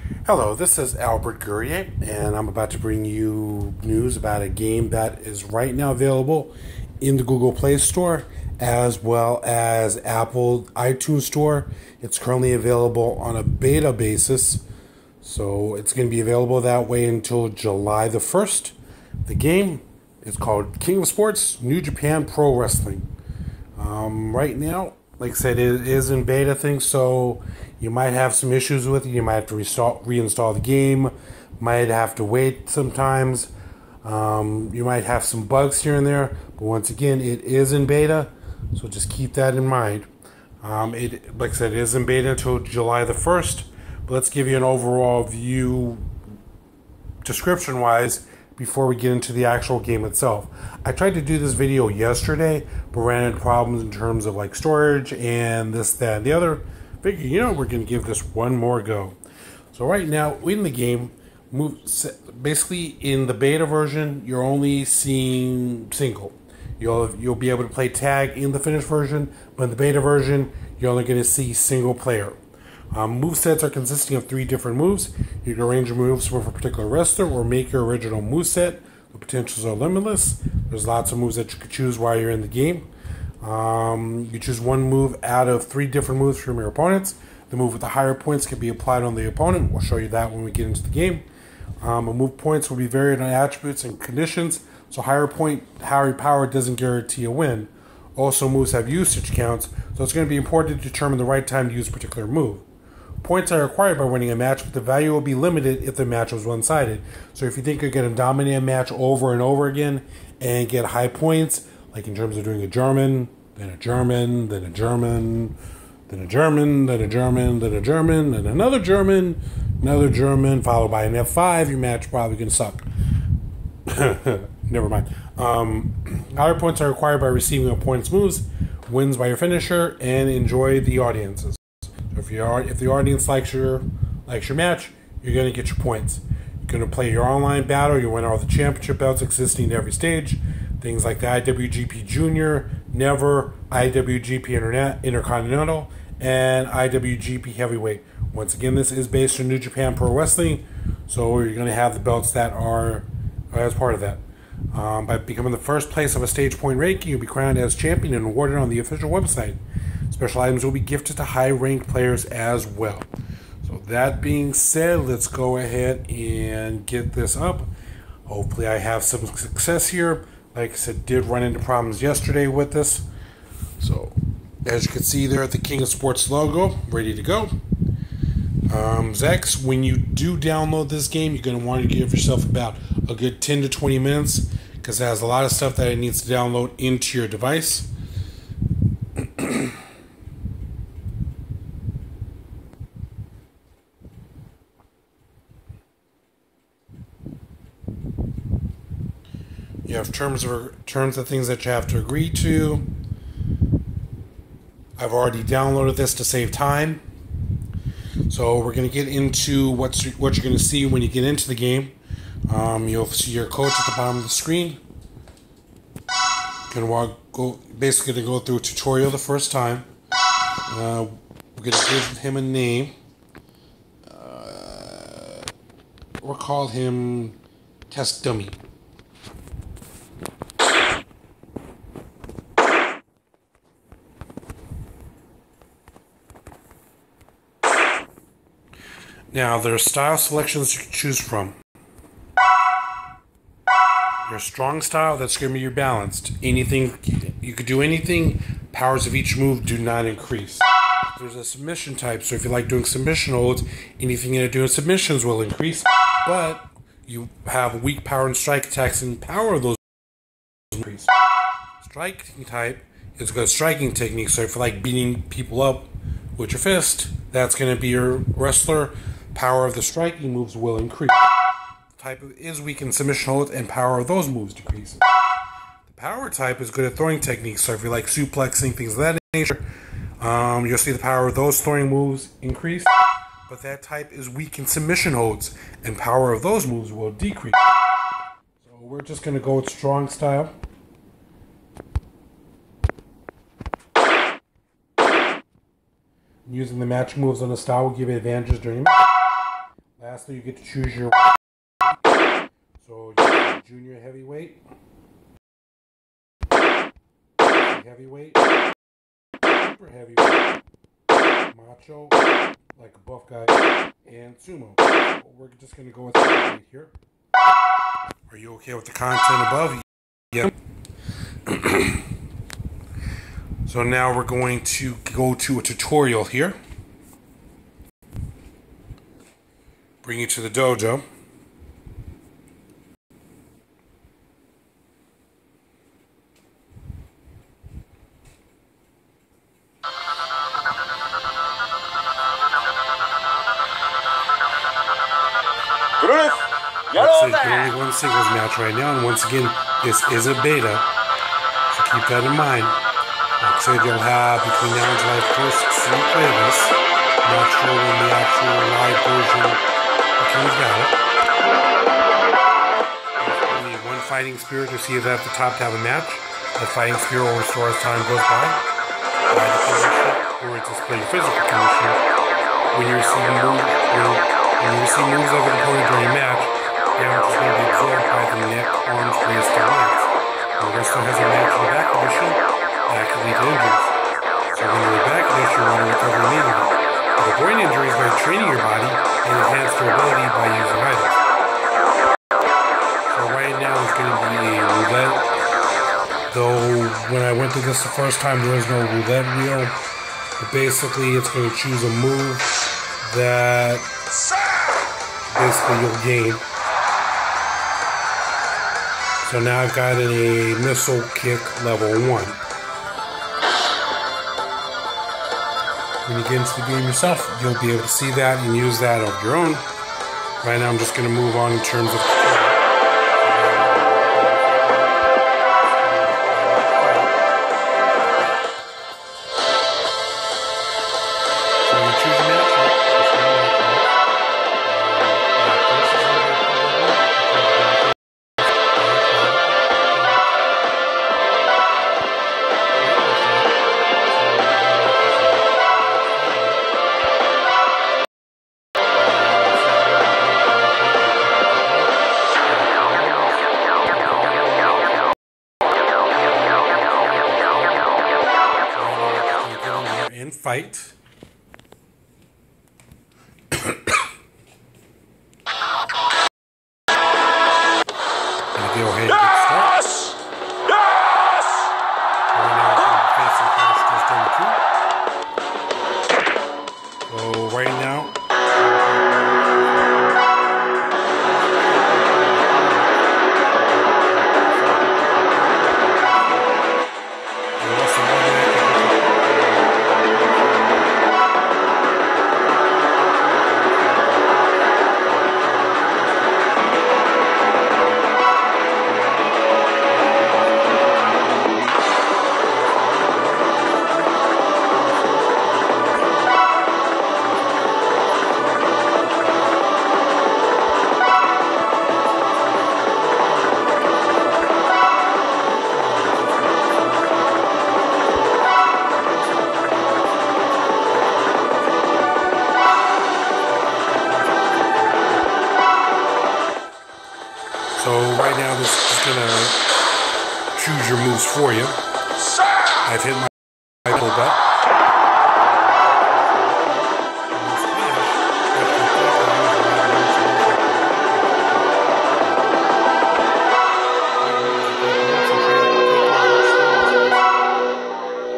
Hello, this is Albert Gourier, and I'm about to bring you news about a game that is right now available in the Google Play Store as well as Apple iTunes Store. It's currently available on a beta basis, so it's going to be available that way until July the 1st. The game is called King of Sports New Japan Pro Wrestling. Right now, like I said, it is in beta thing, so you might have some issues with it. You might have to reinstall the game. Might have to wait sometimes. You might have some bugs here and there. But once again, it is in beta, so just keep that in mind. Like I said, it is in beta until July the 1st. But let's give you an overall view, description-wise, before we get into the actual game itself. I tried to do this video yesterday, but ran into problems in terms of like storage and this, that, and the other. Figure, we're going to give this one more go. So right now, in the game, basically in the beta version, you're only seeing single. You'll be able to play tag in the finished version, but in the beta version, you're only going to see single player. Movesets are consisting of 3 different moves. You can arrange your moves for a particular wrestler or make your original moveset. The potentials are limitless. There's lots of moves that you could choose while you're in the game. You choose one move out of 3 different moves from your opponents. The move with the higher points can be applied on the opponent. We'll show you that when we get into the game. Move points will be varied on attributes and conditions, so higher power doesn't guarantee a win. Also, moves have usage counts, so it's going to be important to determine the right time to use a particular move. Points are required by winning a match, but the value will be limited if the match was one-sided. So if you think you're going to dominate a match over and over again and get high points, like in terms of doing a German, then a German, then a German, then a German, then a German, then a German, then another German, followed by an F5, your match probably going to suck. Never mind. Higher points are required by receiving opponent's moves, wins by your finisher, and enjoy the audiences. So if the audience likes your match, you're going to get your points. You're going to play your online battle. You win all the championship belts existing in every stage. Things like the IWGP Junior, Never, IWGP Intercontinental, and IWGP Heavyweight. Once again, this is based on New Japan Pro Wrestling, so you're going to have the belts that are as part of that. By becoming the first place of a stage point ranking, you'll be crowned as champion and awarded on the official website. Special items will be gifted to high-ranked players as well. So that being said, let's go ahead and get this up. Hopefully I have some success here. Like I said, did run into problems yesterday with this. So, as you can see there, the King of Sports logo, ready to go. Zex, when you do download this game, you're going to want to give yourself about a good 10 to 20 minutes because it has a lot of stuff that it needs to download into your device. You have terms of things that you have to agree to. I've already downloaded this to save time. So we're going to get into what you're going to see when you get into the game. You'll see your coach at the bottom of the screen. Basically going to go through a tutorial the first time. We're going to give him a name. We'll call him Test Dummy. Now, there are style selections you can choose from. Your strong style, that's going to be your balanced. Anything, you could do anything, powers of each move do not increase. There's a submission type, so if you like doing submission holds, anything you're doing submissions will increase, but you have weak power and strike attacks, and power of those increase. Striking type is a good striking technique, so if you like beating people up with your fist, that's going to be your wrestler. Power of the striking moves will increase. The type is weak in submission holds, and power of those moves decreases. The power type is good at throwing techniques, so if you like suplexing, things of that nature, you'll see the power of those throwing moves increase. But that type is weak in submission holds, and power of those moves will decrease. So we're just going to go with strong style. Using the matching moves on the style will give you advantages during the match. Lastly, you get to choose your so you get junior heavyweight, heavyweight, super heavyweight, macho, like a buff guy, and sumo. So we're just going to go with heavyweight here. Are you okay with the content above? Yep. So now we're going to go to a tutorial here. Bring you to the dojo. There's only one singles match right now, and once again, this is a beta, so keep that in mind. Like I said, you'll have between now and July 1st to play this. I'm not sure when the actual live version comes out. You need one fighting spirit to see if at the top to have a match. That fighting spirit will restore as time goes by. Or display your physical condition. When you receive moves of an opponent during a match, damage is going to be absorbed by the neck, arms, wrist, and legs. When the wrestler has a match in the back position, that could lead to injuries. So when you're in the back position, you want to recover immediately. Avoid injuries by training your body and enhance your ability by using items. So right now it's going to be a roulette. Though when I went through this the first time, there was no roulette wheel. But basically, it's going to choose a move that basically you'll gain. So now I've got a missile kick level 1. When you get into the game yourself, you'll be able to see that and use that of your own. Right now I'm just going to move on in terms of fight. And go ahead and get started. Yes! Right now I'm facing Crash Test number 2. So right now this is going to choose your moves for you. I've hit my pull back.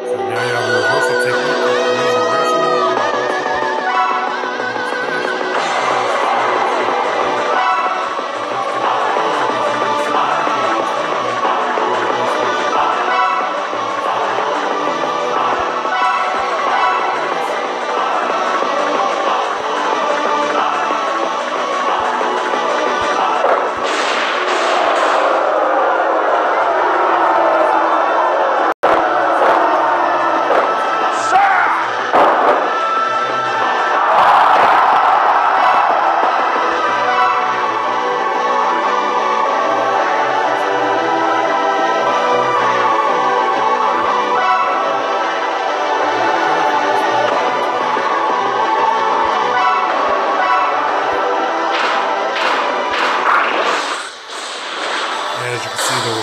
So now you have a reversal technique.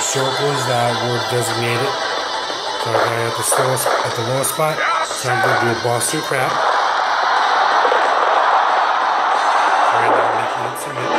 circles that were designated. So I got at the lowest spot. So I'm going to do a Boston crab. Right now I'm making it submit.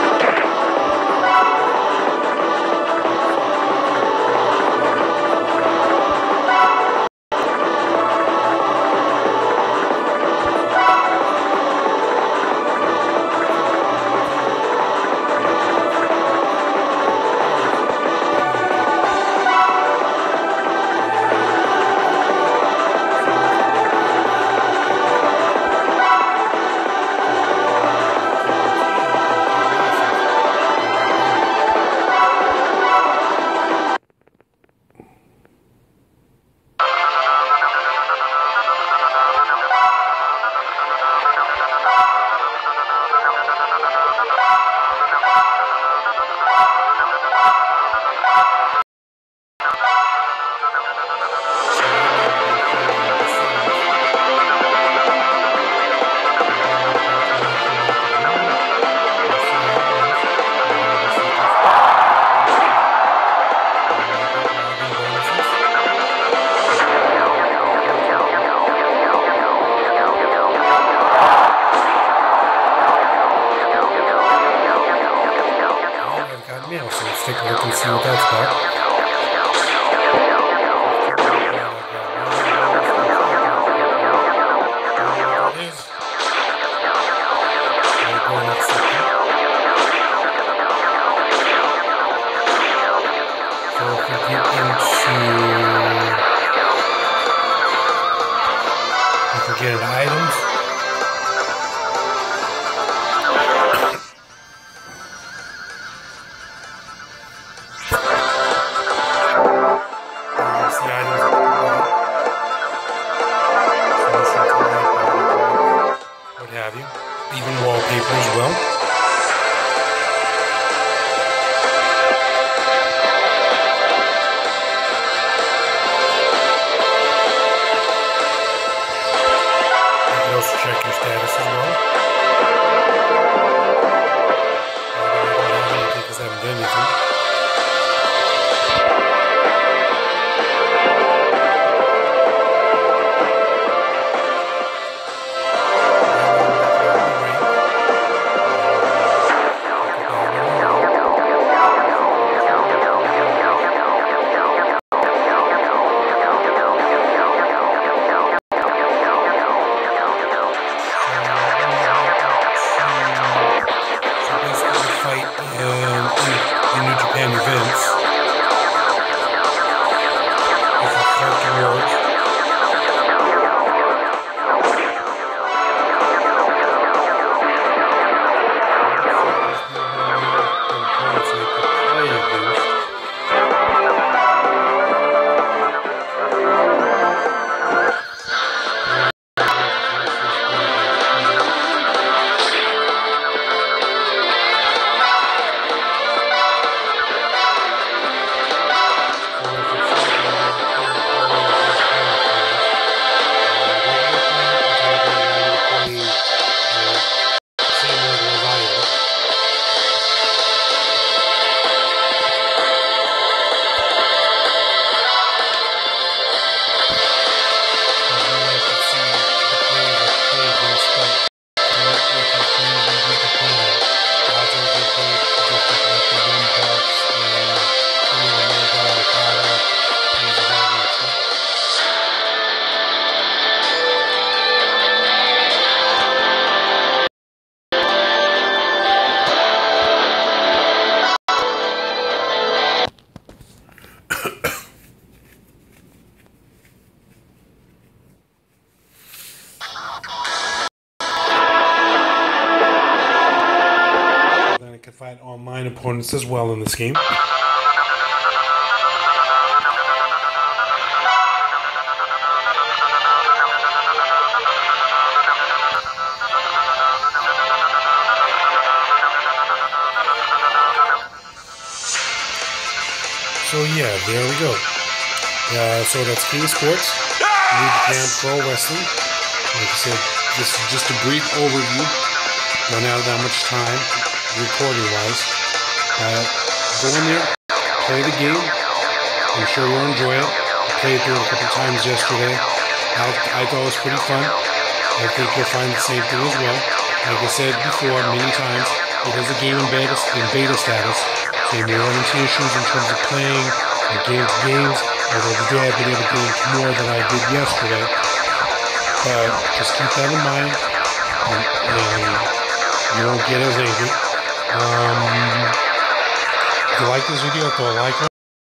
So let's take a look and see what that's about. So if we get into items. Even wallpaper as well. You can also check your status as well. I don't have anything because I haven't done anything. In New Japan events. If you character work. Can fight online opponents as well in this game. So yeah, there we go. So that's King of Sports, New Japan Pro Wrestling. Like I said, this is just a brief overview. Don't have that much time recording wise. Go in there, play the game, I'm sure you'll enjoy it. I played through it a couple times yesterday. I thought it was pretty fun. I think you'll find the same thing as well. Like I said before many times, it is a game in beta status, so you may run into issues in terms of playing and games, although today I've been able to get into more than I did yesterday. But just keep that in mind, and you won't get as angry. If you like this video, throw a like on